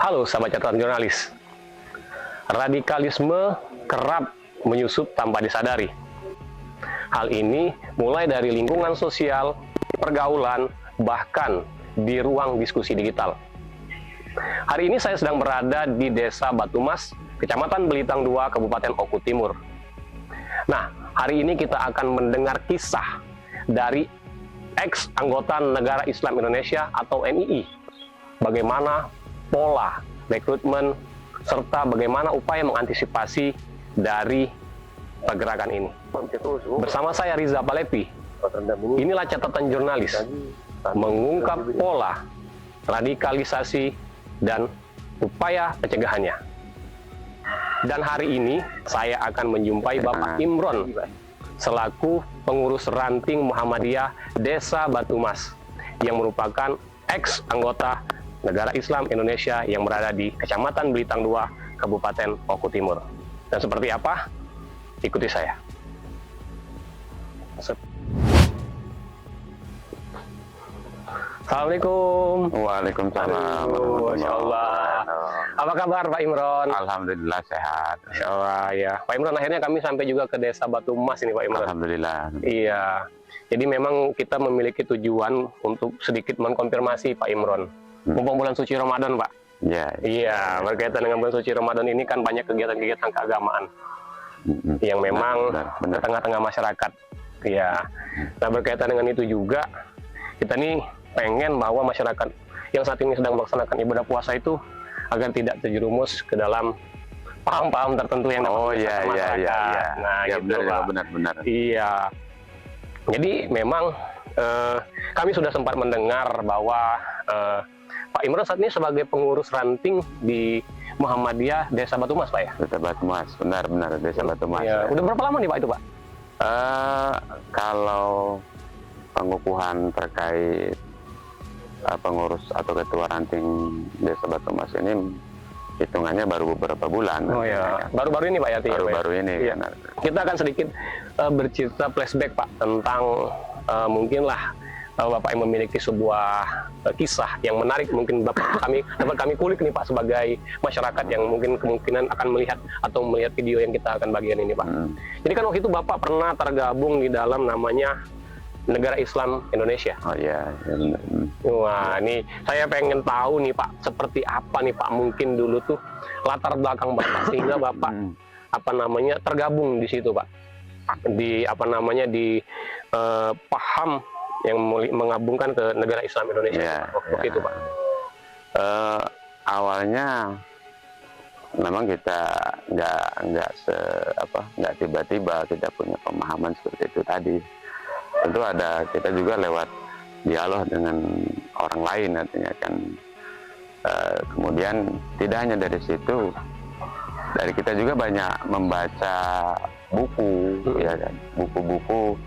Halo sahabat catatan jurnalis. Radikalisme kerap menyusup tanpa disadari. Hal ini mulai dari lingkungan sosial, pergaulan, bahkan di ruang diskusi digital. Hari ini saya sedang berada di Desa Batumas, Kecamatan Belitang II, Kabupaten Oku Timur. Nah, hari ini kita akan mendengar kisah dari ex-anggota Negara Islam Indonesia atau NII. Bagaimana pola rekrutmen, serta bagaimana upaya mengantisipasi dari pergerakan ini. Bersama saya Riza Palepi, inilah catatan jurnalis, mengungkap pola radikalisasi dan upaya pencegahannya. Dan hari ini saya akan menjumpai Bapak Imron, selaku pengurus ranting Muhammadiyah Desa Batumas, yang merupakan ex-anggota Negara Islam Indonesia yang berada di Kecamatan Belitang II, Kabupaten Oku Timur. Dan seperti apa? Ikuti saya. Assalamualaikum. Waalaikumsalam. Masya Allah. Apa kabar Pak Imron? Alhamdulillah sehat. Masya Allah, ya. Pak Imron, akhirnya kami sampai juga ke Desa Batumas ini Pak Imron. Alhamdulillah. Iya. Jadi memang kita memiliki tujuan untuk sedikit mengkonfirmasi Pak Imron. Mumpung bulan suci Ramadan, Pak. Ya. Iya, berkaitan dengan bulan suci Ramadan ini kan banyak kegiatan-kegiatan keagamaan yang memang di tengah-tengah masyarakat. Iya. Nah, berkaitan dengan itu juga, kita nih pengen bahwa masyarakat yang saat ini sedang melaksanakan ibadah puasa itu agar tidak terjerumus ke dalam paham-paham tertentu yang masyarakat. Nah, ya, gitu, Pak. Benar. Iya. Jadi memang kami sudah sempat mendengar bahwa Pak Imron saat ini sebagai pengurus ranting di Muhammadiyah Desa Batumas, Pak ya? Desa Batumas, benar Desa Batumas. Ya. Udah berapa lama nih Pak itu, Pak? Kalau pengukuhan terkait pengurus atau ketua ranting Desa Batumas ini hitungannya baru beberapa bulan. Oh ya, baru-baru ini Pak ya? Baru-baru ini. Ya. Kita akan sedikit bercerita flashback Pak tentang mungkinlah Bapak yang memiliki sebuah kisah yang menarik, mungkin dapat kami kulik nih Pak sebagai masyarakat yang mungkin kemungkinan akan melihat video yang kita akan bagian ini Pak. Jadi kan waktu itu Bapak pernah tergabung di dalam namanya Negara Islam Indonesia. Oh iya, ya benar. Wah, ini saya pengen tahu nih Pak, seperti apa nih Pak mungkin dulu tuh latar belakang Bapak sehingga Bapak tergabung di situ Pak. Di paham yang mengabungkan ke Negara Islam Indonesia waktu itu Pak. Awalnya memang kita nggak tiba-tiba kita punya pemahaman seperti itu tadi. Tentu kita juga lewat dialog dengan orang lain, artinya kan kemudian tidak hanya dari situ, dari kita juga banyak membaca buku, ya kan, buku-buku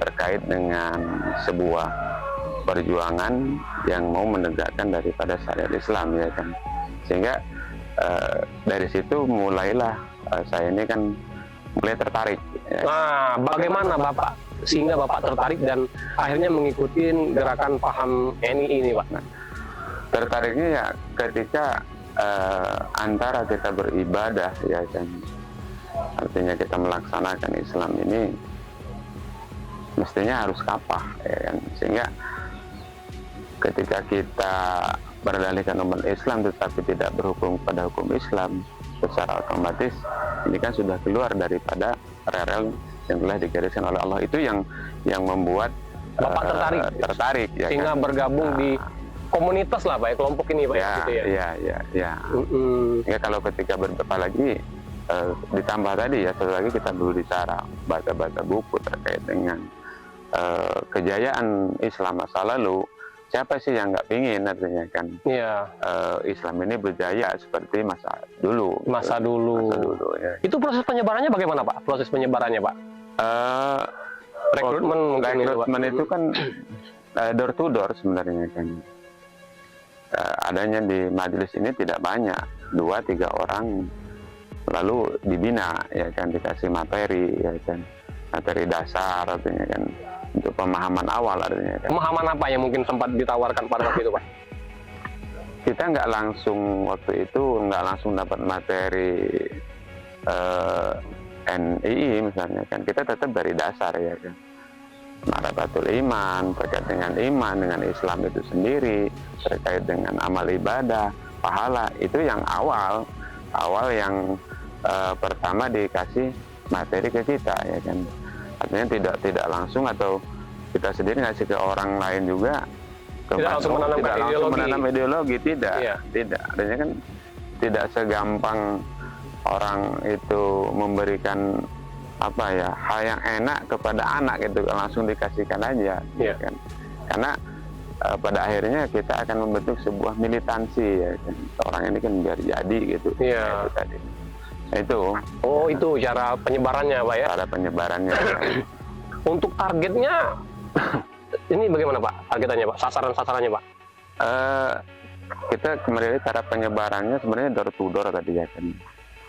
terkait dengan sebuah perjuangan yang mau menegakkan daripada syariat Islam, ya kan, sehingga dari situ mulailah saya ini kan mulai tertarik. Ya. Nah, bagaimana Bapak sehingga Bapak tertarik dan akhirnya mengikuti gerakan paham NII ini Pak? Tertariknya ya ketika antara kita beribadah, ya kan, artinya kita melaksanakan Islam ini mestinya harus kapah, ya kan, sehingga ketika kita berdalihkan umat Islam tetapi tidak berhukum pada hukum Islam, secara otomatis ini kan sudah keluar daripada rel yang telah digariskan oleh Allah. Itu yang membuat Bapak tertarik ya, sehingga kan bergabung di komunitas lah Pak ya, kelompok ini Pak ya, gitu ya. Ya. Ya, kalau ketika apalagi ditambah tadi ya, satu lagi kita dulu bicara baca buku terkait dengan kejayaan Islam masa lalu. Siapa sih yang nggak pingin, artinya kan Islam ini berjaya seperti masa dulu ya. Itu proses penyebarannya bagaimana Pak? Proses penyebarannya Pak? Rekrutmen itu kan door to door sebenarnya kan. Adanya di majelis ini tidak banyak, 2-3 orang, lalu dibina, ya kan, dikasih materi, ya kan, materi dasar, artinya kan, untuk pemahaman awal, artinya kan. Pemahaman apa yang mungkin sempat ditawarkan pada waktu itu Pak? kita nggak langsung waktu itu nggak langsung dapat materi NII misalnya kan, kita tetap dari dasar ya kan, Ma'rifatul Iman terkait dengan iman, dengan Islam itu sendiri, terkait dengan amal ibadah, pahala, itu yang awal yang pertama dikasih materi ke kita ya kan. Artinya tidak langsung atau kita sendiri ngasih ke orang lain juga, Tidak langsung menanam ideologi, tidak. Iya. Tidak. Artinya kan tidak segampang orang itu memberikan apa ya, hal yang enak kepada anak gitu, langsung dikasihkan aja, Iya. kan? Karena pada akhirnya kita akan membentuk sebuah militansi ya kan. Orang ini kan biar jadi gitu. Iya. Itu tadi. Nah, itu. Oh, itu cara penyebarannya, Pak ya? Cara penyebarannya. Ya. Untuk targetnya, ini bagaimana Pak? Targetannya Pak? Sasaran-sasarannya Pak? Kita kemarin cara penyebarannya sebenarnya door to door tadi ya kan.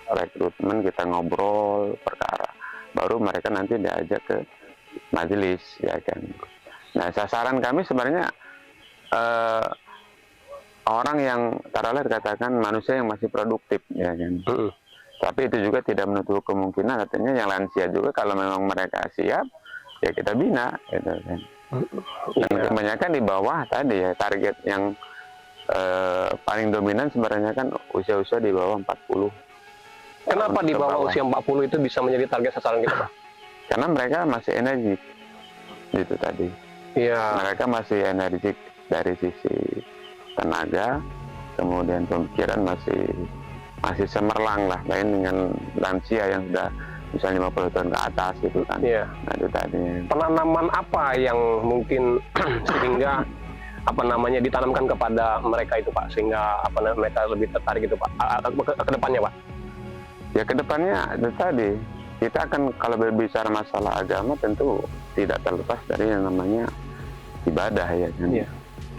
Rekrutmen kita ngobrol perkara. Baru mereka nanti diajak ke majelis ya kan. Nah, sasaran kami sebenarnya orang yang taruhlah dikatakan manusia yang masih produktif ya kan. Tapi itu juga tidak menutup kemungkinan, artinya yang lansia juga kalau memang mereka siap ya kita bina gitu kan. Dan kebanyakan di bawah tadi ya, target yang paling dominan sebenarnya kan usia-usia di bawah 40. Kenapa di bawah usia 40 itu bisa menjadi target sasaran kita Pak? Karena mereka masih energik gitu tadi. Iya. Mereka masih energik dari sisi tenaga, kemudian pemikiran masih cemerlang lah, lain dengan lansia yang sudah misalnya 50 tahun ke atas gitu kan. Iya. Nah, itu tadi. Penanaman apa yang mungkin sehingga ditanamkan kepada mereka itu Pak, sehingga mereka lebih tertarik itu Pak ke depannya Pak? Ya kedepannya itu tadi, kita akan kalau berbicara masalah agama tentu tidak terlepas dari yang namanya ibadah ya kan. Iya.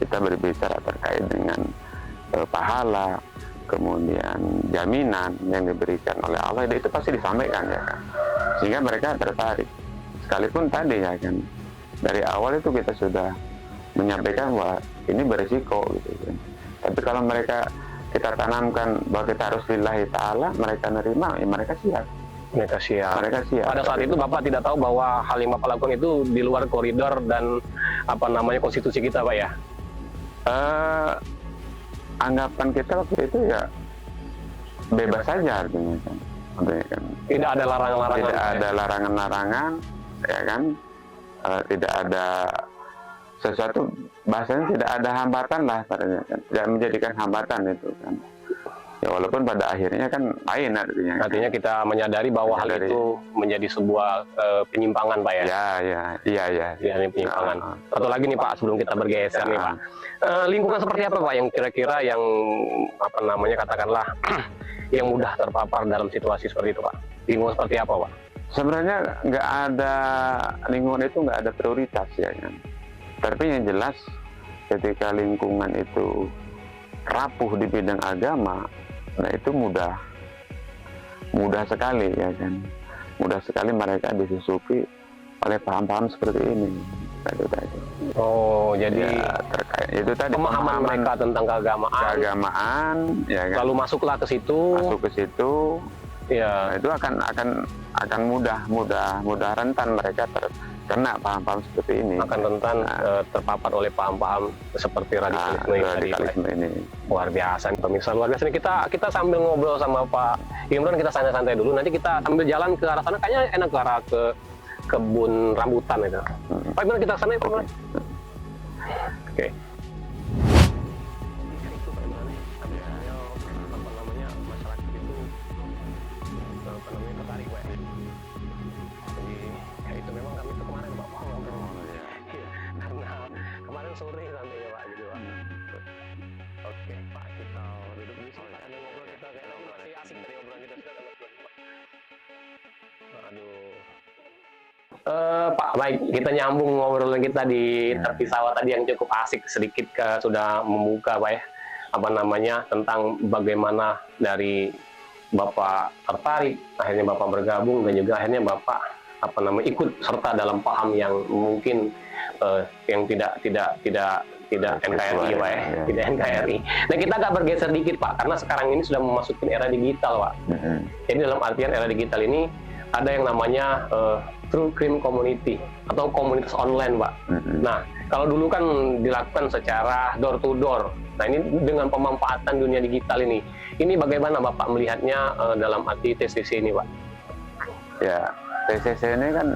Kita berbicara terkait dengan pahala, kemudian jaminan yang diberikan oleh Allah, itu pasti disampaikan ya kan, sehingga mereka tertarik. Sekalipun tadi ya kan, dari awal itu kita sudah menyampaikan bahwa ini berisiko gitu kan. Tapi kalau kita tanamkan bahwa kita harus lillahi ta'ala, mereka nerima, ya mereka siap. Mereka siap. Pada saat itu Bapak tidak tahu bahwa hal yang Bapak lakukan itu di luar koridor dan konstitusi kita Pak ya? Anggapan kita waktu itu ya bebas saja artinya kan. Tidak ada larangan-larangan. Tidak ada larangan-larangan ya kan. Tidak ada sesuatu, bahasanya tidak ada hambatan lah katanya kan. Tidak menjadikan hambatan itu kan. Ya walaupun pada akhirnya kan lain artinya. Artinya kita menyadari bahwa hal itu menjadi sebuah penyimpangan Pak ya? Iya. Ini penyimpangan. Satu lagi nih Pak, sebelum kita bergeser nih Pak. Lingkungan seperti apa Pak yang kira-kira yang katakanlah yang mudah terpapar dalam situasi seperti itu Pak? Lingkungan seperti apa Pak? Sebenarnya nggak ada, lingkungan itu nggak ada prioritas ya kan. Tapi yang jelas ketika lingkungan itu rapuh di bidang agama, nah itu mudah sekali ya kan. Mudah sekali mereka disusupi oleh paham-paham seperti ini. Oh, jadi ya, terkait itu tadi pemahaman mereka tentang keagamaan ya kan. Lalu masuklah ke situ. Ya. Nah, itu akan mudah rentan mereka terkena paham-paham seperti ini. Akan rentan terpapar oleh paham-paham seperti radikalisme ini. Luar biasa nih pemirsa, luar biasa nih. Kita sambil ngobrol sama Pak Imron, kita santai-santai dulu. Nanti kita sambil jalan ke arah sana, kayaknya enak ke arah ke kebun rambutan itu. Pak Imron, kita ke sana ya Pak Imron. Oke. Sore santai Pak gitu Pak. Oke Pak, kita duduk di sini Pak, sambil ngobrol kita kayaknya masih asik tadi obrolan kita sudah aduh. Pak, baik, kita nyambung ngobrolan kita di terpisah tadi yang cukup asik, sedikit sudah membuka Pak ya, tentang bagaimana dari Bapak tertarik, akhirnya Bapak bergabung, dan juga akhirnya Bapak ikut serta dalam paham yang mungkin yang tidak tidak NKRI Pak ya, ya. tidak NKRI. Nah kita agak bergeser dikit Pak, karena sekarang ini sudah memasuki era digital Pak. Jadi dalam artian era digital ini ada yang namanya True Crime Community atau komunitas online Pak. Nah kalau dulu kan dilakukan secara door to door. Nah ini dengan pemanfaatan dunia digital ini bagaimana Bapak melihatnya dalam arti TCC ini Pak? Ya, TCC ini kan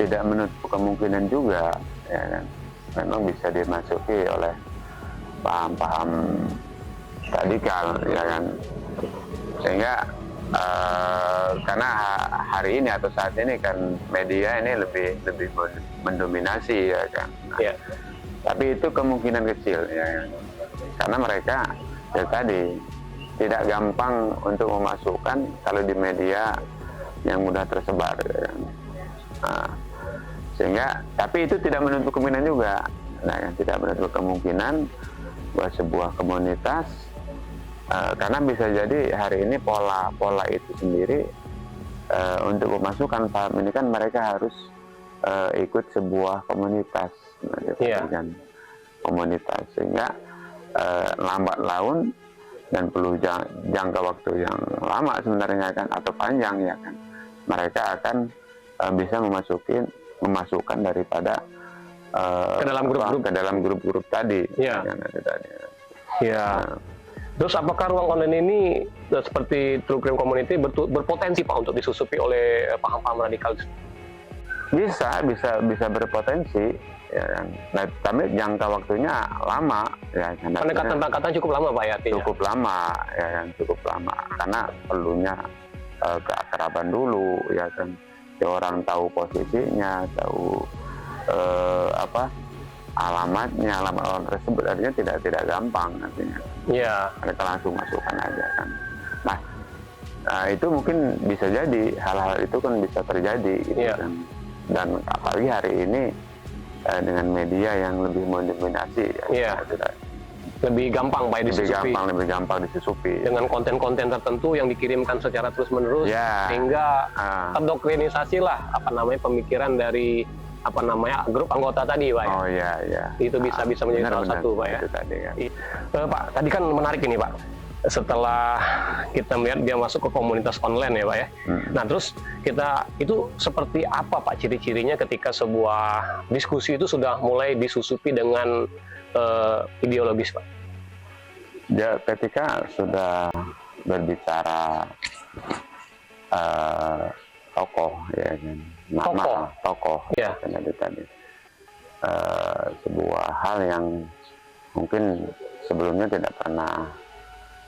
tidak menutup kemungkinan juga, ya kan? Memang bisa dimasuki oleh paham-paham radikal, ya kan? Sehingga karena hari ini atau saat ini kan media ini lebih mendominasi, ya kan? Ya. Tapi itu kemungkinan kecil, ya kan? Karena mereka ya tadi tidak gampang untuk memasukkan kalau di media yang mudah tersebar, ya kan? Nah, sehingga tapi itu tidak menutup kemungkinan juga, nah, yang tidak menutup kemungkinan buat sebuah komunitas, karena bisa jadi hari ini pola itu sendiri untuk memasukkan paham ini kan mereka harus ikut sebuah komunitas, kan komunitas, sehingga lambat laun dan perlu jangka waktu yang lama sebenarnya kan atau panjang, ya kan, mereka akan bisa memasukkan daripada ke dalam grup-grup tadi. Ya. Ya. Terus apakah ruang online ini seperti True Crime Community berpotensi Pak untuk disusupi oleh paham-paham radikal? Bisa berpotensi, ya kan. Nah, tapi jangka waktunya lama, ya kan. Pendekatan cukup lama Pak ya? Cukup lama, ya kan, cukup lama karena perlunya keakraban dulu, ya kan. Orang tahu posisinya, tahu alamatnya, alamat orang tersebut, artinya tidak gampang nantinya. Iya. Mereka langsung masukkan aja kan. Nah, itu mungkin bisa jadi hal-hal itu kan bisa terjadi, gitu kan. Dan apalagi hari ini dengan media yang lebih mendominasi, lebih gampang Pak disusupi. Lebih gampang disusupi. Dengan konten-konten tertentu yang dikirimkan secara terus-menerus, sehingga terdoktrinisasi lah pemikiran dari grup anggota tadi Pak ya. Oh iya. Itu bisa menjadi salah satu Pak ya. Tadi, kan. Pak, tadi kan menarik ini Pak. Setelah kita melihat dia masuk ke komunitas online ya Pak ya. Nah terus itu seperti apa Pak ciri-cirinya ketika sebuah diskusi itu sudah mulai disusupi dengan ideologis Pak? Ya ketika sudah berbicara tokoh, ya kan, nama tokoh, ya. Tadi sebuah hal yang mungkin sebelumnya tidak pernah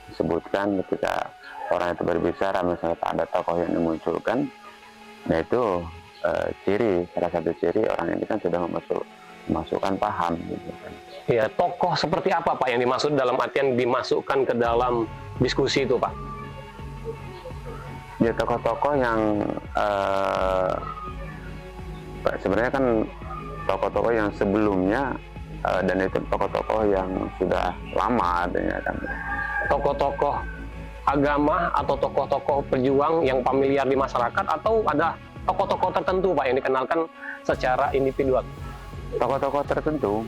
disebutkan ketika orang itu berbicara, misalnya ada tokoh yang dimunculkan, nah itu salah satu ciri orang ini kan sudah memasukkan paham, gitu kan. Ya, tokoh seperti apa Pak yang dimaksud dalam artian dimasukkan ke dalam diskusi itu Pak? Ya tokoh-tokoh yang sebenarnya kan tokoh-tokoh yang sebelumnya dan itu tokoh-tokoh yang sudah lama artinya kan. Tokoh-tokoh agama atau tokoh-tokoh pejuang yang familiar di masyarakat, atau ada tokoh-tokoh tertentu Pak yang dikenalkan secara individual? Tokoh-tokoh tertentu.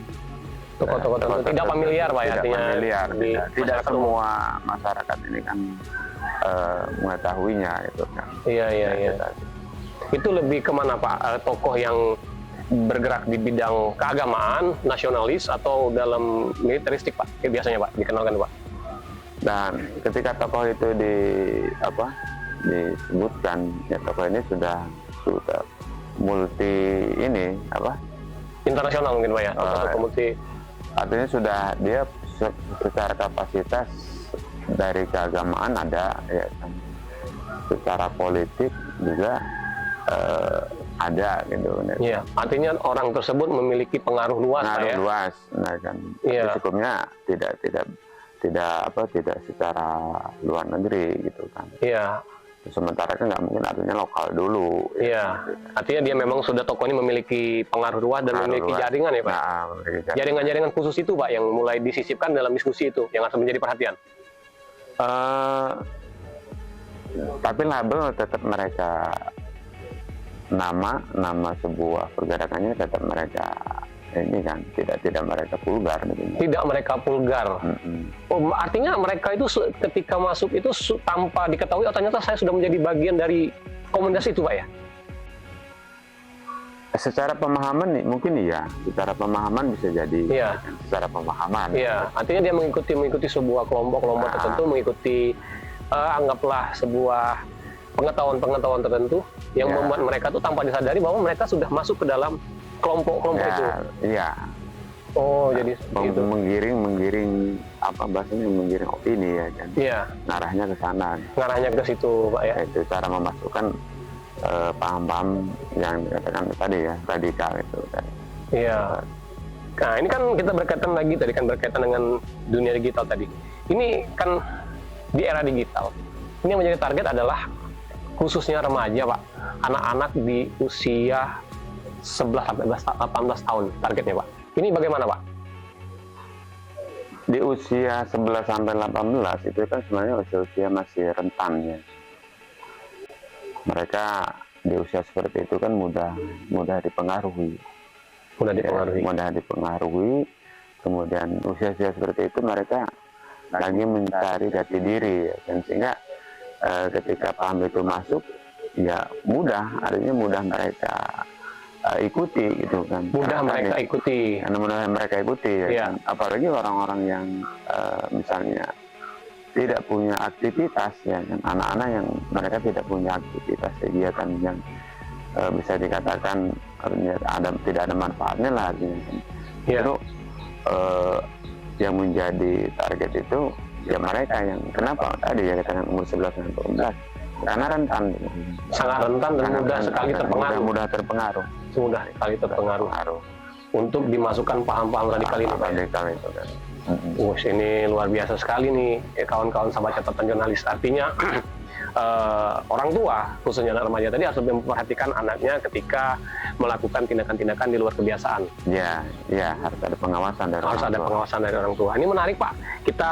Tokoh-tokoh tertentu tidak familiar Pak ya, artinya familiar, tidak semua masyarakat ini kan mengetahuinya itu kan. Iya. Itu lebih kemana Pak? Tokoh yang bergerak di bidang keagamaan, nasionalis, atau dalam militeristik Pak? Biasanya Pak dikenalkan Pak. Dan ketika tokoh itu disebutkan, ya tokoh ini sudah multi internasional mungkin Pak ya, atau multi. Artinya sudah dia secara kapasitas dari keagamaan ada, ya kan. Secara politik juga ada gitu. Iya, artinya orang tersebut memiliki pengaruh luas. Pengaruh luas, nah kan. Iya. Cukupnya tidak secara luar negeri gitu kan. Iya. Sementara kan nggak mungkin artinya lokal dulu. Iya. Artinya dia memang sudah tokoh ini memiliki pengaruh luas dan memiliki jaringan ya Pak. Nah, jaringan-jaringan khusus itu Pak yang mulai disisipkan dalam diskusi itu yang harus menjadi perhatian. Tapi label tetap mereka nama sebuah pergerakannya tetap mereka ini kan tidak mereka vulgar gitu. Tidak mereka vulgar. Oh, artinya mereka itu ketika masuk itu tanpa diketahui, oh ternyata saya sudah menjadi bagian dari komunitas itu, Pak ya? Secara pemahaman nih mungkin iya, secara pemahaman bisa jadi. Iya. Secara pemahaman. Iya, artinya dia mengikuti sebuah kelompok tertentu, mengikuti anggaplah sebuah pengetahuan tertentu yang membuat mereka tuh tanpa disadari bahwa mereka sudah masuk ke dalam kelompok itu. Iya. Oh, jadi seperti itu. Menggiring apa bahasanya, menggiring opini ya kan. Iya. Ngarahnya ke sana. Ngarahnya ke situ, Pak ya. Itu cara memasukkan paham-paham yang dikatakan tadi ya, radikal itu tadi. Iya. Nah, ini kan kita berkaitan lagi tadi kan berkaitan dengan dunia digital tadi. Ini kan di era digital. Ini yang menjadi target adalah khususnya remaja, Pak. Anak-anak di usia 11 sampai 18 tahun targetnya, Pak. Ini bagaimana, Pak? Di usia 11 sampai 18 itu kan sebenarnya usia masih rentan ya. Mereka di usia seperti itu kan mudah dipengaruhi. Mudah dipengaruhi. Kemudian usia-usia seperti itu mereka lagi mencari jati diri ya. Dan sehingga ketika paham itu masuk ya artinya mudah mereka ikuti gitu kan. Mudah mereka ikuti ya. Kan? Apalagi orang-orang yang misalnya tidak punya aktivitas ya kan, anak-anak yang mereka tidak punya aktivitas kegiatan yang bisa dikatakan tidak ada manfaatnya lah artinya kan. Itu yang menjadi target itu ya mereka yang kenapa tadi ya katakan umur 11 sampai 12 karena rentan, sangat rentan dan mudah sekali terpengaruh. Mudah terpengaruh untuk dimasukkan paham-paham radikal ini, Pak. Radikal itu kan. Ini luar biasa sekali nih kawan-kawan sahabat catatan jurnalis. Artinya orang tua khususnya anak remaja tadi harus lebih memperhatikan anaknya ketika melakukan tindakan-tindakan di luar kebiasaan. Ya harus ada pengawasan dari orang tua. Ini menarik, Pak. Kita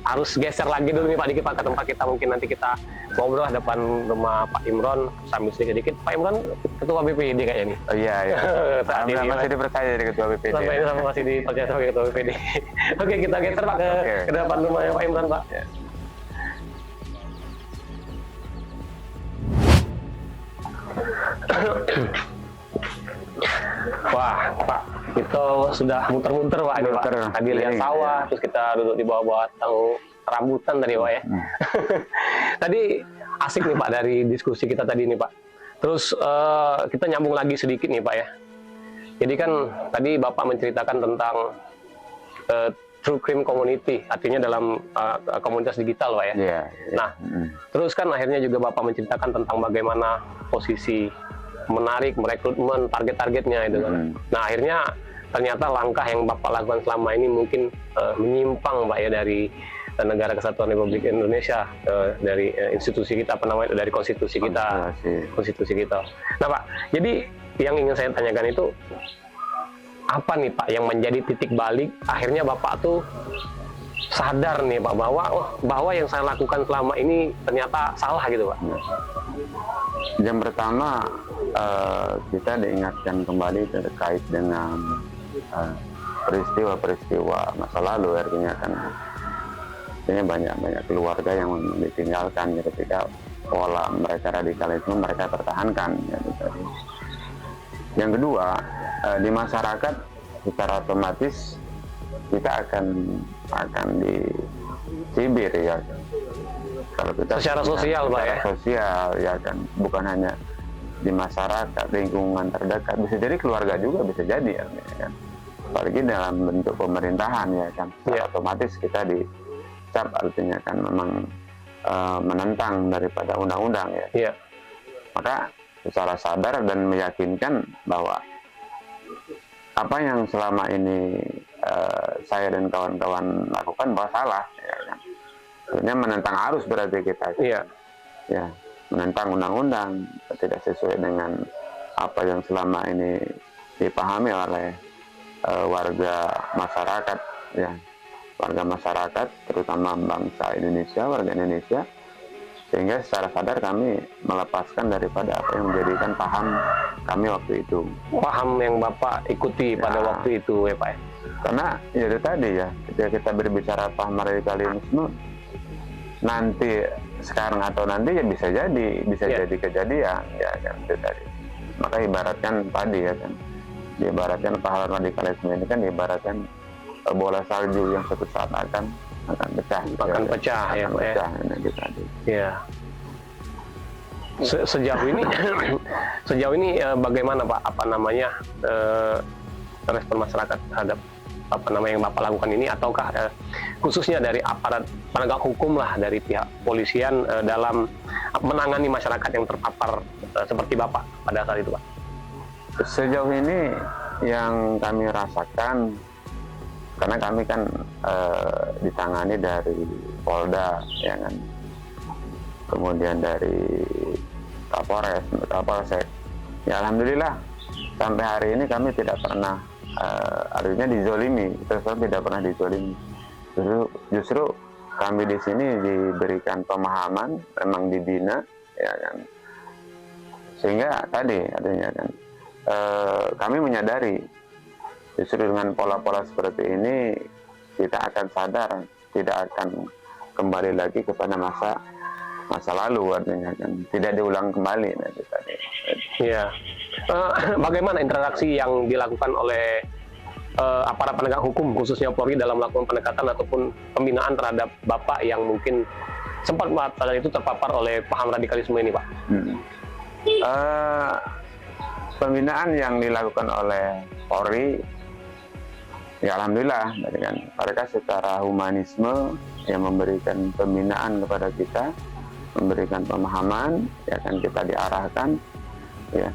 harus geser lagi dulu nih, Pak, dikit, Pak, ke tempat kita. Mungkin nanti kita ngobrol depan rumah Pak Imron sambil sedikit. Pak Imron ketua BPD kayaknya nih. Oh iya. Saat ini masih dipercaya jadi ketua BPD. Sampai ini masih dipercaya sebagai ketua BPD. Oke, kita geser, Pak, ke depan rumahnya Pak Imron, Pak. Ya. Wah, Pak, kita sudah muter-muter, Pak, ini, Pak. Tadi lihat sawah, terus kita duduk di bawah-bawah rambutan tadi, Pak ya. Tadi asik nih, Pak, dari diskusi kita tadi nih, Pak. Terus kita nyambung lagi sedikit nih, Pak ya. Jadi kan tadi Bapak menceritakan tentang True Crime Community, artinya dalam komunitas digital, Pak ya. Nah, terus kan akhirnya juga Bapak menceritakan tentang bagaimana posisi menarik, merekrutmen, target-targetnya itu kan. Nah, akhirnya ternyata langkah yang Bapak lakukan selama ini mungkin menyimpang, Pak ya, dari Negara Kesatuan Republik Indonesia, dari institusi kita, dari konstitusi kita. Nah, Pak, jadi yang ingin saya tanyakan itu apa nih, Pak, yang menjadi titik balik akhirnya Bapak tuh sadar nih, Pak, bahwa yang saya lakukan selama ini ternyata salah gitu, Pak? Yang pertama kita diingatkan kembali terkait dengan peristiwa-peristiwa masa lalu, artinya kan banyak keluarga yang ditinggalkan ketika pola mereka radikalisme mereka pertahankan gitu. Yang kedua, di masyarakat secara otomatis kita akan dicibir ya. Kalau kita secara sosial, Pak ya. Sosial ya kan, bukan hanya di masyarakat, lingkungan terdekat, bisa jadi keluarga juga bisa jadi ya kan. Apalagi dalam bentuk pemerintahan ya kan, secara otomatis kita dicap, artinya kan memang menentang daripada undang-undang ya. Maka secara sadar dan meyakinkan bahwa apa yang selama ini saya dan kawan-kawan lakukan bahwa salah ya kan. Sebenarnya menentang arus berarti kita ya, menentang undang-undang, tidak sesuai dengan apa yang selama ini dipahami oleh warga masyarakat ya, warga masyarakat terutama bangsa Indonesia, warga Indonesia. sehingga secara sadar kami melepaskan daripada apa yang menjadikan paham kami waktu itu. Paham yang Bapak ikuti pada waktu itu ya Pak ya? Karena ya itu tadi ya, ketika kita berbicara paham radikalisme, nanti sekarang atau nanti ya bisa jadi kejadian ya kan, itu tadi. Maka ibaratkan tadi ya kan, diibaratkan paham radikalisme ini kan diibaratkan bola salju yang suatu saat akan pecah. Akan pecah ya Pak ya? Itu tadi. Ya. Sejauh ini bagaimana Pak, apa namanya, respon masyarakat terhadap apa namanya yang Bapak lakukan ini, ataukah khususnya dari aparat penegak hukum lah, dari pihak polisian dalam menangani masyarakat yang terpapar seperti Bapak pada saat itu Pak? Sejauh ini yang kami rasakan, karena kami kan ditangani dari Polda ya kan, kemudian dari Kapolres, Kapolsek. Ya alhamdulillah sampai hari ini kami tidak pernah artinya dizolimi, terus tidak pernah dizolimi. Justru kami di sini diberikan pemahaman, memang dibina, ya kan. Sehingga tadi artinya kan kami menyadari justru dengan pola-pola seperti ini kita akan sadar, tidak akan kembali lagi kepada masa lalu, artinya kan tidak diulang kembali nanti tadi. Iya. Bagaimana interaksi yang dilakukan oleh aparat penegak hukum khususnya Polri dalam melakukan pendekatan ataupun pembinaan terhadap Bapak yang mungkin sempat pada itu terpapar oleh paham radikalisme ini Pak? Pembinaan yang dilakukan oleh Polri ya alhamdulillah, kan mereka secara humanisme yang memberikan pembinaan kepada kita, memberikan pemahaman, ya kan, kita diarahkan, ya,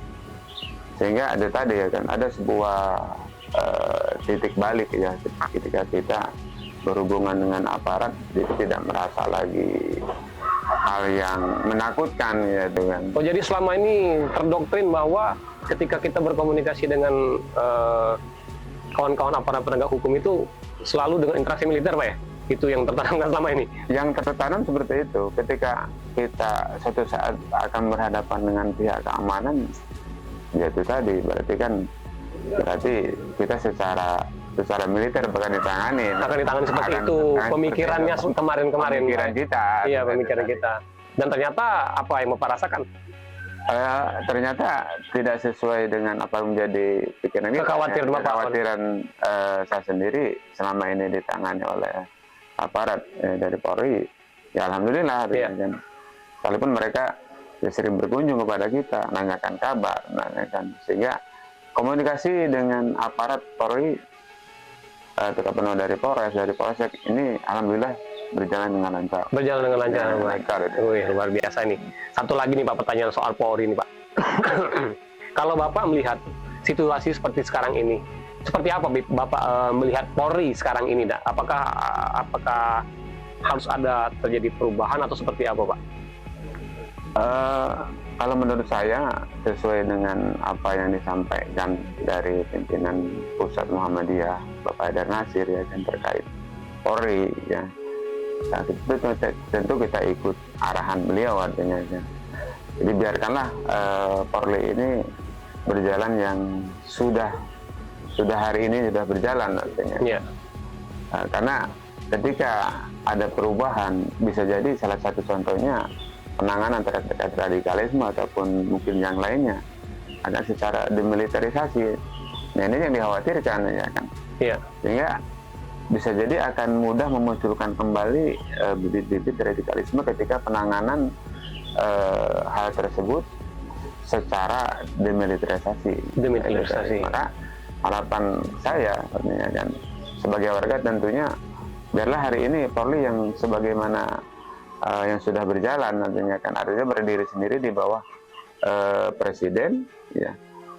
sehingga ada tadi ya kan, ada sebuah titik balik ya, ketika kita berhubungan dengan aparat, jadi tidak merasa lagi hal yang menakutkan ya dengan. Oh jadi selama ini terdoktrin bahwa ketika kita berkomunikasi dengan kawan-kawan aparat penegak hukum itu selalu dengan interaksi militer Pak ya? Itu yang tertanamkan selama ini? Yang tertanam seperti itu, ketika kita suatu saat akan berhadapan dengan pihak keamanan, ya itu tadi, berarti kita secara militer akan ditangani seperti itu, pemikirannya kemarin-kemarin. Pemikiran kita. Iya, pemikiran kita. Dan ternyata apa yang Bapak rasakan? Ternyata tidak sesuai dengan apa yang menjadi pikiran kita. Kekhawatiran saya sendiri selama ini ditangani oleh aparat dari Polri, ya alhamdulillah, kan. Walaupun mereka ya sering berkunjung kepada kita, nanyakan kabar, sehingga komunikasi dengan aparat Polri, terutama dari Polres, dari Polsek ini alhamdulillah berjalan dengan lancar. Berjalan dengan lancar. Wih, luar biasa nih. Satu lagi nih Pak, pertanyaan soal Polri nih Pak. Kalau Bapak melihat situasi seperti sekarang ini, seperti apa Bapak melihat Polri sekarang ini? Apakah harus ada terjadi perubahan atau seperti apa Pak? Kalau menurut saya sesuai dengan apa yang disampaikan dari pimpinan Pusat Muhammadiyah Bapak Haidar Nasir ya kan, terkait Polri ya. Nah, tentu kita ikut arahan beliau artinya ya. Jadi biarkanlah Polri ini berjalan yang sudah hari ini sudah berjalan artinya. Yeah. Karena ketika ada perubahan bisa jadi salah satu contohnya penanganan terkait radikalisme ataupun mungkin yang lainnya akan secara demilitarisasi. Nah ini yang dikhawatirkan ya kan. Yeah. Sehingga bisa jadi akan mudah memunculkan kembali bibit-bibit radikalisme ketika penanganan hal tersebut secara demilitarisasi. Maka harapan saya kan, sebagai warga tentunya biarlah hari ini Polri yang sebagaimana yang sudah berjalan nantinya kan, artinya berdiri sendiri di bawah presiden ya.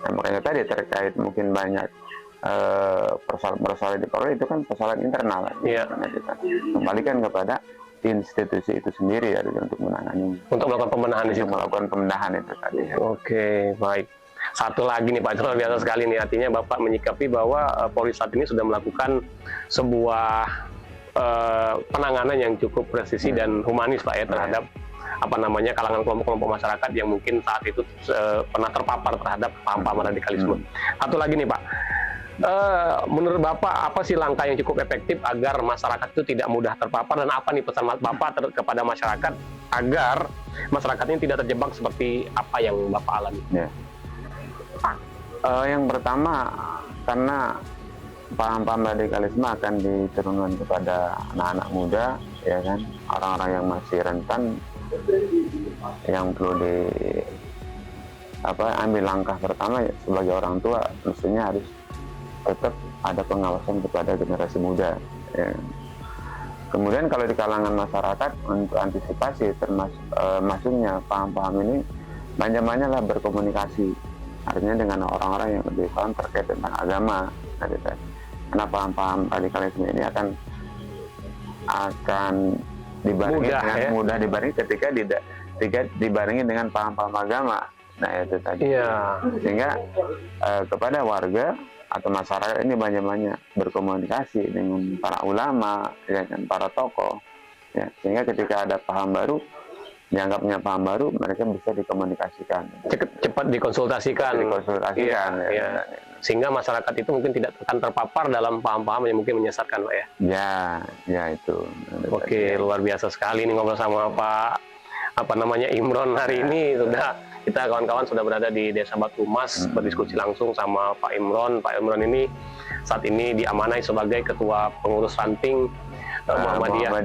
Nah, makanya tadi terkait mungkin banyak persoalan di Polri itu kan persoalan internal. Yeah. Kita kembalikan kepada institusi itu sendiri ya untuk menangani. Untuk melakukan pembenahan di situ. Melakukan pembenahan itu tadi. Ya. Oke, baik. Satu lagi nih Pak, luar biasa sekali nih, artinya Bapak menyikapi bahwa Polri saat ini sudah melakukan sebuah penanganan yang cukup presisi dan humanis Pak ya terhadap kalangan kelompok-kelompok masyarakat yang mungkin saat itu pernah terpapar terhadap paham-paham radikalisme. Satu lagi nih Pak, menurut Bapak apa sih langkah yang cukup efektif agar masyarakat itu tidak mudah terpapar, dan apa nih pesan Bapak kepada masyarakat agar masyarakat ini tidak terjebak seperti apa yang Bapak alami? Ya. Yang pertama, karena paham-paham radikalisme akan diturunkan kepada anak-anak muda, ya kan, orang-orang yang masih rentan, yang perlu ambil langkah pertama ya, sebagai orang tua mestinya harus tetap ada pengawasan kepada generasi muda. Ya. Kemudian kalau di kalangan masyarakat untuk antisipasi termasuk masuknya paham-paham ini, banyak-banyaklah berkomunikasi, artinya dengan orang-orang yang lebih paham terkait tentang agama. Karena paham-paham radikalisme ini akan dibarengi mudah dibarengi ketika dibarengi dengan paham-paham agama. Nah itu tadi. Iya. Sehingga kepada warga atau masyarakat ini banyak-banyak berkomunikasi dengan para ulama, ya, dan para tokoh, ya, sehingga ketika ada paham baru, dianggapnya paham baru, mereka bisa dikomunikasikan, cepat dikonsultasikan, ya. Sehingga masyarakat itu mungkin tidak akan terpapar dalam paham-paham yang mungkin menyesatkan, Pak ya. Ya itu. Oke, luar biasa sekali nih ngobrol sama Pak Imron hari ini. Kita kawan-kawan sudah berada di Desa Batu Mas, berdiskusi langsung sama Pak Imron. Pak Imron ini saat ini diamanai sebagai Ketua Pengurus Ranting Muhammadiyah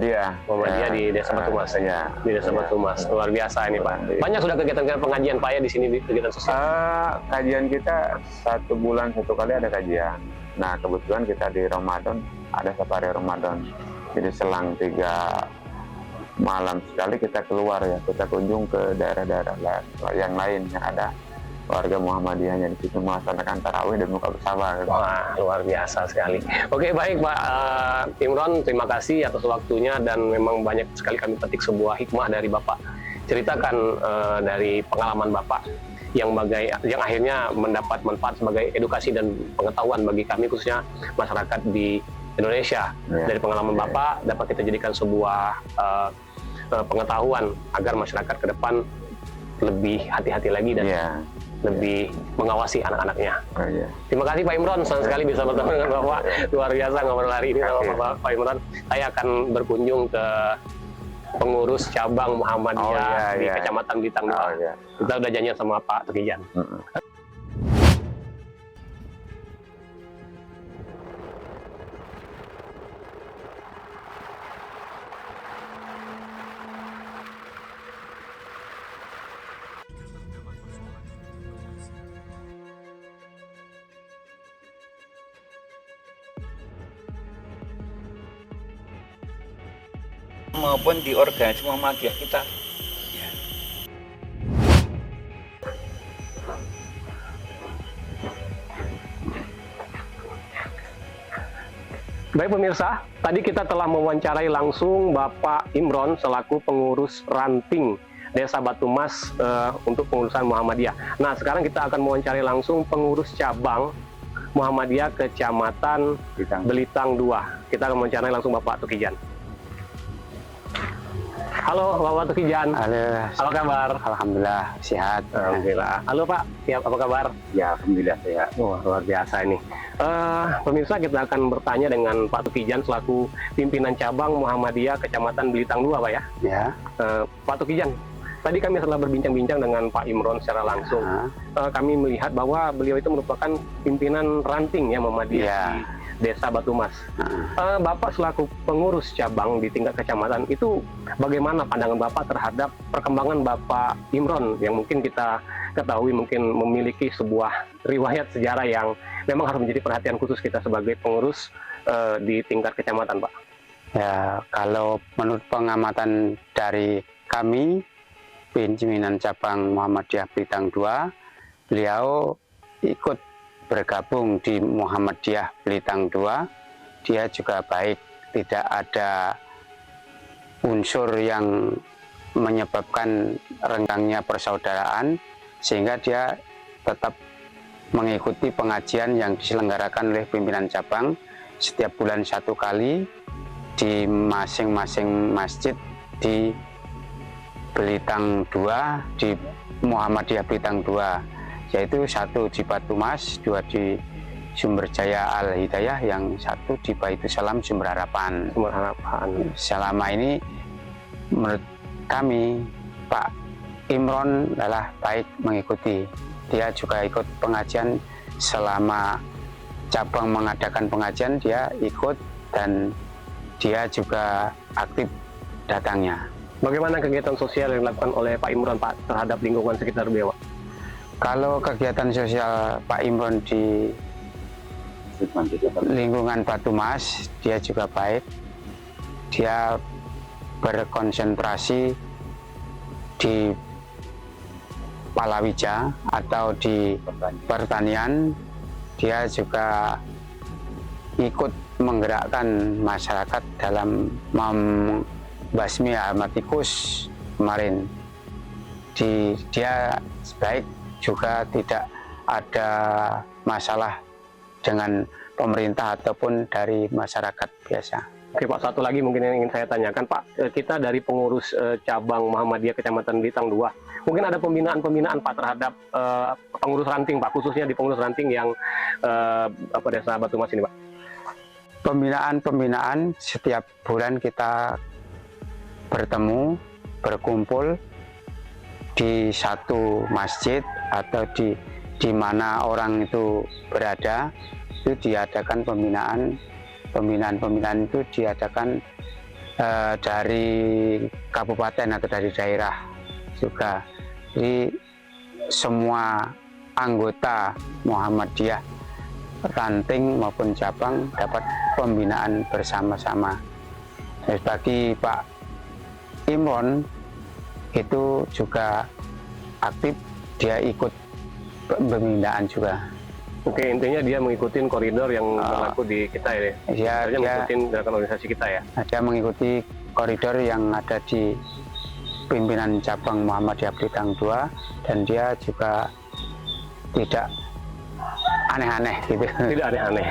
di Desa Batu Mas. Di Desa Batu Mas. Luar biasa ini Pak. Banyak sudah kegiatan pengajian Pak ya di sini, kegiatan sosial. Kajian kita 1 bulan 1 kali ada kajian. Nah kebetulan kita di Ramadan ada safari Ramadan. Jadi selang 3 malam sekali kita keluar, ya, kita kunjung ke daerah-daerah yang lain yang ada warga Muhammadiyahnya di situ melaksanakan tarawih dan buka bersama. Wah, luar biasa sekali. Oke, baik Pak Imron, terima kasih atas waktunya, dan memang banyak sekali kami petik sebuah hikmah dari Bapak. Ceritakan dari pengalaman Bapak yang akhirnya mendapat manfaat sebagai edukasi dan pengetahuan bagi kami, khususnya masyarakat di Indonesia. Dari pengalaman Bapak dapat kita jadikan sebuah pengetahuan agar masyarakat ke depan lebih hati-hati lagi dan lebih mengawasi anak-anaknya. Terima kasih Pak Imron, senang sekali bisa bertemu dengan Bapak. Luar biasa ngobrol hari ini sama Pak Imron. Saya akan berkunjung ke pengurus cabang Muhammadiyah di Kecamatan Blitang 2. Kita udah janjian sama Pak Tukijan. Maupun di organisasi Muhammadiyah kita. Baik pemirsa, tadi kita telah mewawancarai langsung Bapak Imron selaku pengurus ranting Desa Batu Mas untuk pengurusan Muhammadiyah. Nah, sekarang kita akan mewawancarai langsung pengurus cabang Muhammadiyah Kecamatan Blitang 2. Kita akan mewawancarai langsung Bapak Tukijan. Halo Bapak Tukijan. Halo. Apa kabar? Alhamdulillah sehat. Alhamdulillah. Halo Pak, siap, apa kabar? Ya alhamdulillah sehat. Wah, luar biasa ini. Pemirsa, kita akan bertanya dengan Pak Tukijan selaku pimpinan cabang Muhammadiyah Kecamatan Blitang 2, Pak ya. Ya. Pak Tukijan, tadi kami setelah berbincang-bincang dengan Pak Imron secara langsung, kami melihat bahwa beliau itu merupakan pimpinan ranting ya Muhammadiyah di Desa Batu Mas. Bapak selaku pengurus cabang di tingkat kecamatan itu, bagaimana pandangan Bapak terhadap perkembangan Bapak Imron yang mungkin kita ketahui mungkin memiliki sebuah riwayat sejarah yang memang harus menjadi perhatian khusus kita sebagai pengurus di tingkat kecamatan, Pak? Ya, kalau menurut pengamatan dari kami, pimpinan cabang Muhammadiyah Blitang 2, beliau ikut bergabung di Muhammadiyah Blitang 2. Dia juga baik, tidak ada unsur yang menyebabkan renggangnya persaudaraan, sehingga dia tetap mengikuti pengajian yang diselenggarakan oleh pimpinan cabang setiap bulan 1 kali di masing-masing masjid di Belitang 2 di Muhammadiyah Belitang 2, yaitu satu di Batu Mas, dua di Sumberjaya Al Hidayah, yang satu di Baitusalam Sumber Harapan. Sumber Harapan. Selama ini menurut kami Pak Imron adalah baik mengikuti. Dia juga ikut pengajian selama cabang mengadakan pengajian, dia ikut dan dia juga aktif datangnya. Bagaimana kegiatan sosial yang dilakukan oleh Pak Imron, Pak, terhadap lingkungan sekitar beliau? Kalau kegiatan sosial Pak Imron di lingkungan Batu Mas, dia juga baik. Dia berkonsentrasi di palawija atau di pertanian. Dia juga ikut menggerakkan masyarakat dalam membasmi hama tikus kemarin. Dia baik, juga tidak ada masalah dengan pemerintah ataupun dari masyarakat biasa. Oke Pak, satu lagi mungkin yang ingin saya tanyakan Pak, kita dari pengurus cabang Muhammadiyah Kecamatan Belitang 2, mungkin ada pembinaan Pak terhadap pengurus ranting Pak, khususnya di pengurus ranting yang desa Batu Mas ini Pak. Pembinaan setiap bulan kita bertemu, berkumpul di satu masjid atau di mana orang itu berada, itu diadakan pembinaan itu diadakan dari kabupaten atau dari daerah juga. Jadi semua anggota Muhammadiyah ranting maupun cabang dapat pembinaan bersama-sama. Bagi Pak Imron itu juga aktif, dia ikut pembinaan juga. Oke, intinya dia mengikuti koridor yang berlaku di kita ya. Dia mengikuti gerakan organisasi kita ya. Dia mengikuti koridor yang ada di pimpinan cabang Muhammadiyah Belitang 2, dan dia juga tidak aneh-aneh gitu. Tidak aneh-aneh.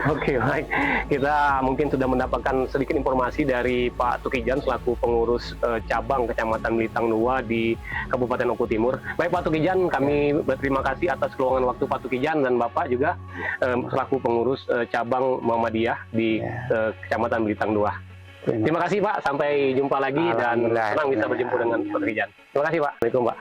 Oke, baik. Kita mungkin sudah mendapatkan sedikit informasi dari Pak Tukijan selaku pengurus cabang Kecamatan Belitang 2 di Kabupaten Oku Timur. Baik Pak Tukijan, kami berterima kasih atas keluangan waktu Pak Tukijan, dan Bapak juga selaku pengurus cabang Muhammadiyah di Kecamatan Belitang 2. Terima kasih Pak, sampai jumpa lagi dan senang bisa berjumpa dengan Pak Tukijan. Terima kasih Pak. Assalamualaikum Pak.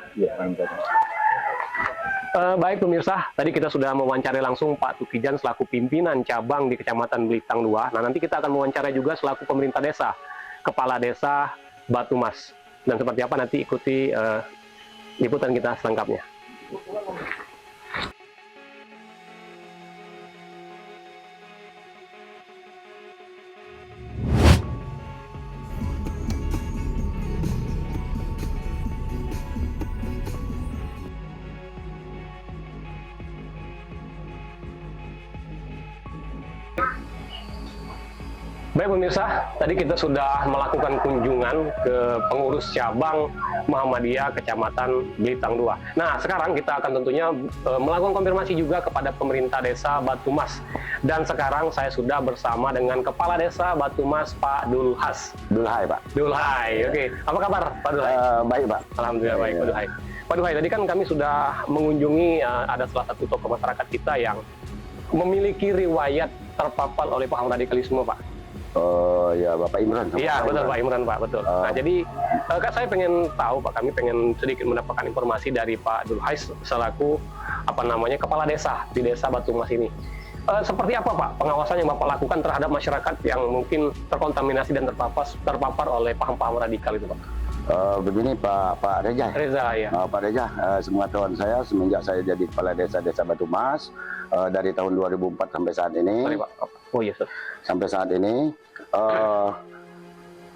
Baik pemirsa, tadi kita sudah mewawancarai langsung Pak Tukijan selaku pimpinan cabang di Kecamatan Belitang 2. Nah, nanti kita akan mewawancarai juga selaku pemerintah desa, Kepala Desa Batu Mas. Dan seperti apa nanti ikuti liputan kita selengkapnya. Baik pemirsa, tadi kita sudah melakukan kunjungan ke pengurus cabang Muhammadiyah Kecamatan Belitang 2. Nah, sekarang kita akan tentunya melakukan konfirmasi juga kepada pemerintah desa Batu Mas. Dan sekarang saya sudah bersama dengan Kepala Desa Batu Mas, Pak Dulhas. Dulhai Pak. Dulhai, oke. Apa kabar Pak Dulhai? Baik Pak. Alhamdulillah baik Pak Dulhai. Pak Dulhai, tadi kan kami sudah mengunjungi ada salah satu tokoh masyarakat kita yang memiliki riwayat terpapar oleh paham radikalisme Pak. Oh ya, Bapak Imran. Iya betul Pak Imran Pak, betul. Nah jadi kan saya pengen tahu Pak, kami pengen sedikit mendapatkan informasi dari Pak Dulhais selaku kepala desa di desa Batu Mas ini. Seperti apa Pak pengawasan yang Bapak lakukan terhadap masyarakat yang mungkin terkontaminasi dan terpapar oleh paham-paham radikal itu Pak? Begini Pak Reza. Reza ya. Pak Reza, semua tahun saya semenjak saya jadi kepala desa Batu Mas dari tahun 2004 sampai saat ini. Sorry Pak. Oh iya. Sampai saat ini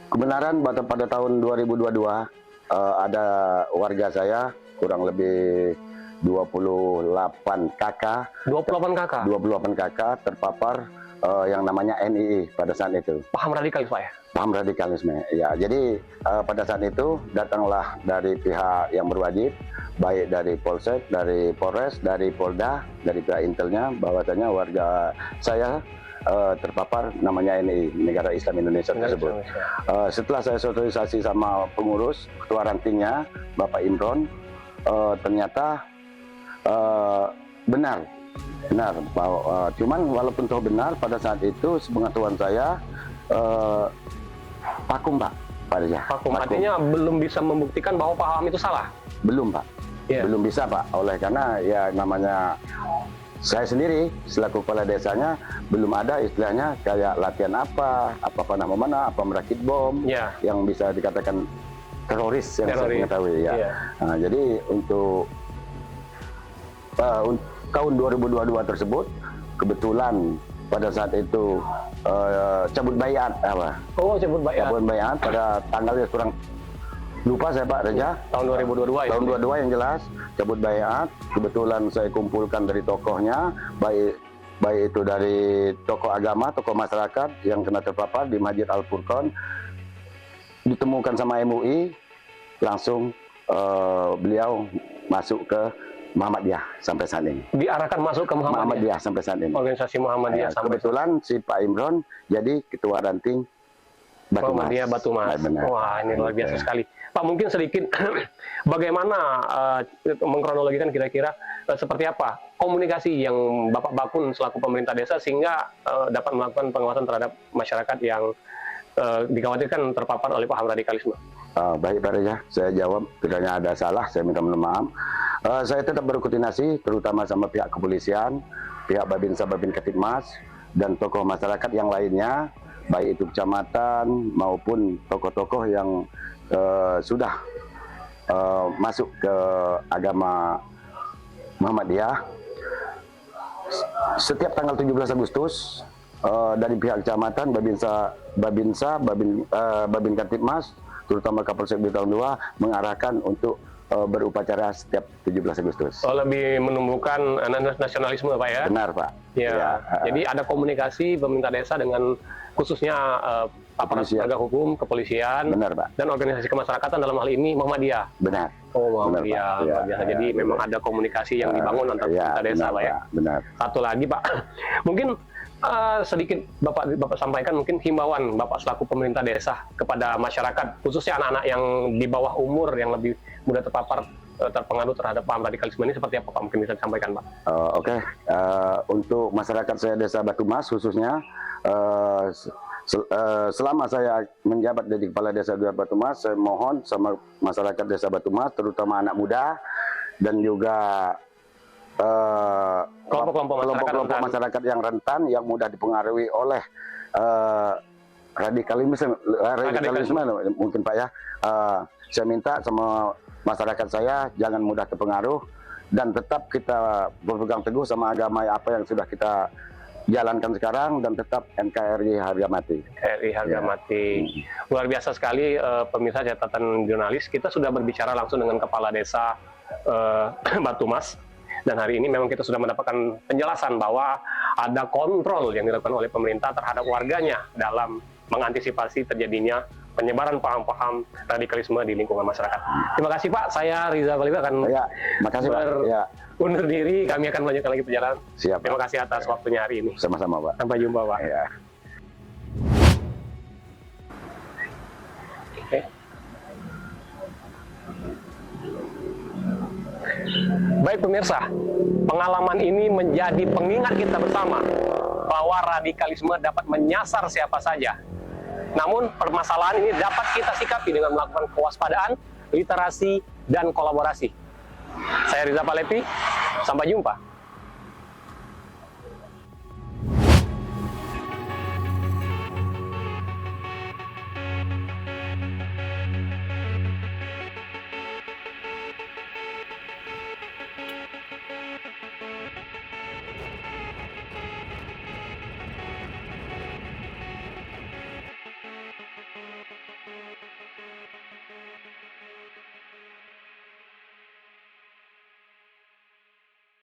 kebenaran pada tahun 2022 ada warga saya kurang lebih 28 kakak 28 kakak. 28 kakak terpapar yang namanya NII pada saat itu. Paham radikalis Pak ya? Paham radikalisme. Ya, jadi pada saat itu datanglah dari pihak yang berwajib, baik dari Polsek, dari Polres, dari Polda, dari pihak intelnya, bahwasanya warga saya terpapar namanya NII, Negara Islam Indonesia tersebut. Setelah saya sosialisasi sama pengurus, ketua rantingnya, Bapak Imron, ternyata benar bahwa cuman walaupun toh benar pada saat itu sepengetahuan saya vakum Pak pada ya. Vakum artinya belum bisa membuktikan bahwa Pak Alam itu salah. Belum Pak, belum bisa Pak, oleh karena ya namanya saya sendiri selaku kepala desanya belum ada istilahnya kayak latihan apa panah memanah, apa merakit bom yang bisa dikatakan teroris yang saya mengetahui ya. Nah, jadi untuk tahun 2022 tersebut kebetulan pada saat itu cabut bayat apa? Oh, cabut bayat pada tanggalnya kurang lupa saya Pak Reja. Tahun 2022 Tahun 2022 yang jelas cabut bayat. Kebetulan saya kumpulkan dari tokohnya, baik itu dari tokoh agama, tokoh masyarakat yang kena terpapar di Masjid Al Furqon, ditemukan sama MUI, langsung beliau masuk ke Muhammadiyah sampai saat ini. Diarahkan masuk ke Muhammadiyah sampai saat ini. Organisasi Muhammadiyah sampai kebetulan si Pak Imron jadi ketua ranting Muhammadiyah Batu Mas. Wah, ini luar biasa sekali. Pak, mungkin sedikit bagaimana mengkronologikan kira-kira seperti apa komunikasi yang Bapak Bakun selaku pemerintah desa sehingga dapat melakukan pengawasan terhadap masyarakat yang dikhawatirkan terpapar oleh paham radikalisme. Baik Pak Reza, saya jawab, tidaknya ada salah, saya minta maaf. Saya tetap berkoordinasi terutama sama pihak kepolisian, pihak Babinsa Babin Kaptipmas, dan tokoh masyarakat yang lainnya, baik itu kecamatan maupun tokoh-tokoh yang sudah masuk ke agama Muhammadiyah. Setiap tanggal 17 Agustus dari pihak kecamatan, Babin Kaptipmas, terutama Kapolsek Blitar 2 mengarahkan untuk berupacara setiap 17 Agustus. Lebih menumbuhkan nasionalisme Pak ya? Benar Pak. Ya. Jadi ada komunikasi pemerintah desa dengan khususnya aparat penegak hukum, kepolisian, benar Pak, dan organisasi kemasyarakatan dalam hal ini Muhammadiyah. Benar. Oh, Muhammadiyah. Jadi memang ada komunikasi yang dibangun antar pemerintah desa Pak ya. Benar. Satu lagi Pak, mungkin sedikit Bapak sampaikan mungkin himbauan Bapak selaku pemerintah desa kepada masyarakat, khususnya anak-anak yang di bawah umur yang lebih mudah terpapar terpengaruh terhadap paham radikalisme ini seperti apa Pak? Mungkin bisa disampaikan Pak. Oke. Untuk masyarakat saya desa Batu Mas khususnya, selama saya menjabat jadi kepala desa Batu Mas, saya mohon sama masyarakat desa Batu Mas, terutama anak muda dan juga kelompok-kelompok masyarakat yang rentan, yang mudah dipengaruhi oleh radikalisme mungkin Pak ya. Saya minta sama masyarakat saya jangan mudah terpengaruh dan tetap kita berpegang teguh sama agama apa yang sudah kita jalankan sekarang dan tetap NKRI harga mati. NKRI harga mati. Luar biasa sekali pemirsa catatan jurnalis. Kita sudah berbicara langsung dengan Kepala Desa Batu Mas. Dan hari ini memang kita sudah mendapatkan penjelasan bahwa ada kontrol yang dilakukan oleh pemerintah terhadap warganya dalam mengantisipasi terjadinya penyebaran paham-paham radikalisme di lingkungan masyarakat. Terima kasih Pak, saya Riza Baliba akan undur diri, kami akan melanjutkan lagi perjalanan. Siap, terima kasih atas waktunya hari ini. Sama-sama Pak. Sampai jumpa Pak. Ya. Oke. Baik pemirsa, pengalaman ini menjadi pengingat kita bersama bahwa radikalisme dapat menyasar siapa saja. Namun permasalahan ini dapat kita sikapi dengan melakukan kewaspadaan, literasi, dan kolaborasi. Saya Riza Palepi, sampai jumpa.